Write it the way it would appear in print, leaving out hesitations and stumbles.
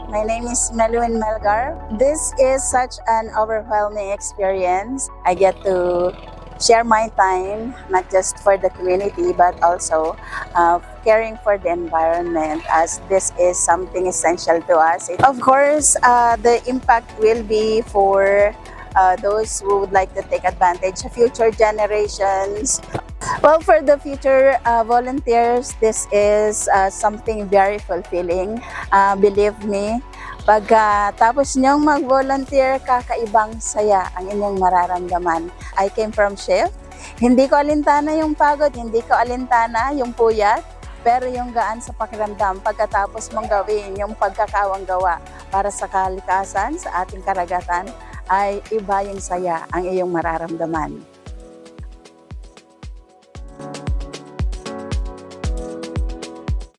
My name is Melwin Melgar. This is such an overwhelming experience. I get to share my time, not just for the community, but also caring for the environment, as this is something essential to us. Of course, the impact will be for those who would like to take advantage of future generations. Well, for the future volunteers, this is something very fulfilling. Believe me, tapos nyong mag-volunteer, kakaibang saya ang inyong mararamdaman. I came from shift. Hindi ko alintana yung pagod, hindi ko alintana yung puyat, pero yung gaan sa pakiramdam pagkatapos mong gawin yung pagkakawang gawa para sa kalikasan, sa ating karagatan, ay iba yung saya ang iyong mararamdaman.